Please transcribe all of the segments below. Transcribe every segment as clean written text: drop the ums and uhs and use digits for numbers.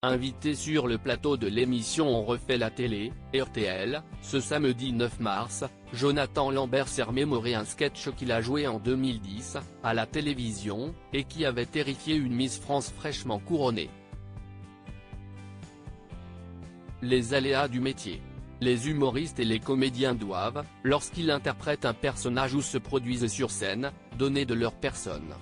invité sur le plateau de l'émission On refait la télé, RTL, ce samedi 9 mars, Jonathan Lambert s'est remémoré un sketch qu'il a joué en 2010, à la télévision, et qui avait terrifié une Miss France fraîchement couronnée. Les aléas du métier. Les humoristes et les comédiens doivent, lorsqu'ils interprètent un personnage ou se produisent sur scène, donner de leur personne.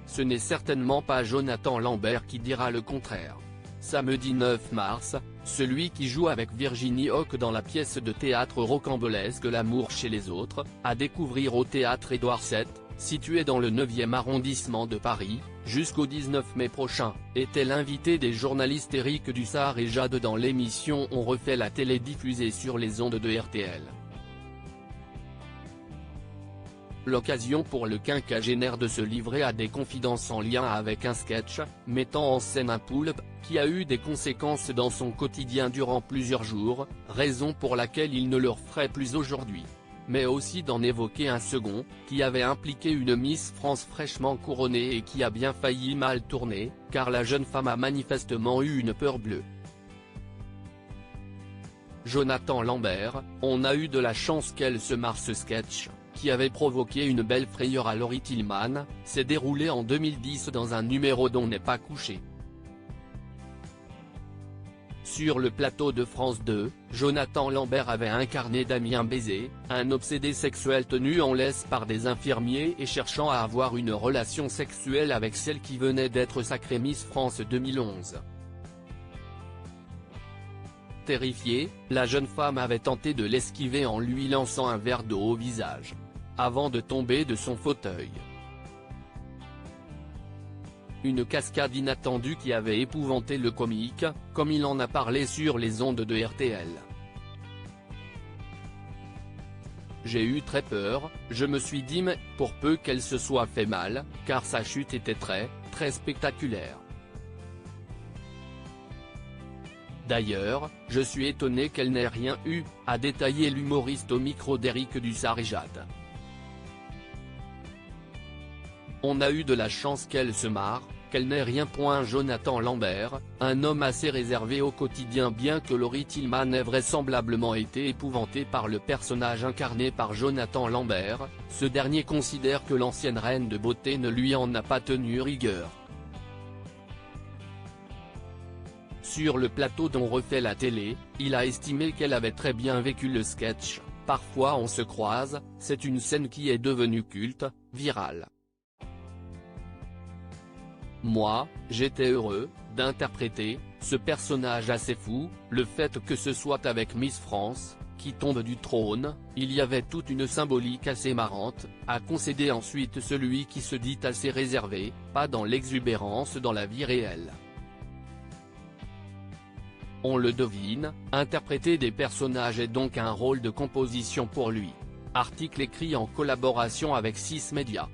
Ce n'est certainement pas Jonathan Lambert qui dira le contraire. Samedi 9 mars, celui qui joue avec Virginie Hocq dans la pièce de théâtre rocambolesque L'amour chez les autres, à découvrir au théâtre Édouard VII, situé dans le 9e arrondissement de Paris, jusqu'au 19 mai prochain, était l'invité des journalistes Éric Dussart et Jade dans l'émission On refait la télé diffusée sur les ondes de RTL. L'occasion pour le quinquagénaire de se livrer à des confidences en lien avec un sketch, mettant en scène un poulpe, qui a eu des conséquences dans son quotidien durant plusieurs jours, raison pour laquelle il ne le referait plus aujourd'hui. Mais aussi d'en évoquer un second, qui avait impliqué une Miss France fraîchement couronnée et qui a bien failli mal tourner, car la jeune femme a manifestement eu une peur bleue. Jonathan Lambert, on a eu de la chance qu'elle se marre. Ce sketch, qui avait provoqué une belle frayeur à Laurie Tillman, s'est déroulé en 2010 dans un numéro dont n'est pas couché. Sur le plateau de France 2, Jonathan Lambert avait incarné Damien Bézé, un obsédé sexuel tenu en laisse par des infirmiers et cherchant à avoir une relation sexuelle avec celle qui venait d'être sacrée Miss France 2011. Terrifiée, la jeune femme avait tenté de l'esquiver en lui lançant un verre d'eau au visage, avant de tomber de son fauteuil. Une cascade inattendue qui avait épouvanté le comique, comme il en a parlé sur les ondes de RTL. J'ai eu très peur, je me suis dit mais, pour peu qu'elle se soit fait mal, car sa chute était très spectaculaire. D'ailleurs, je suis étonné qu'elle n'ait rien eu, a détaillé l'humoriste au micro d'Éric Dussart et Jade. On a eu de la chance qu'elle se marre, qu'elle n'ait rien. Jonathan Lambert, un homme assez réservé au quotidien bien que Laurie Tillman ait vraisemblablement été épouvantée par le personnage incarné par Jonathan Lambert, ce dernier considère que l'ancienne reine de beauté ne lui en a pas tenu rigueur. Sur le plateau d'On refait la télé, il a estimé qu'elle avait très bien vécu le sketch. Parfois on se croise, c'est une scène qui est devenue culte, virale. Moi, j'étais heureux d'interpréter ce personnage assez fou, le fait que ce soit avec Miss France, qui tombe du trône, il y avait toute une symbolique assez marrante, a concédé ensuite celui qui se dit assez réservé, pas dans l'exubérance dans la vie réelle. On le devine, interpréter des personnages est donc un rôle de composition pour lui. Article écrit en collaboration avec 6 Médias.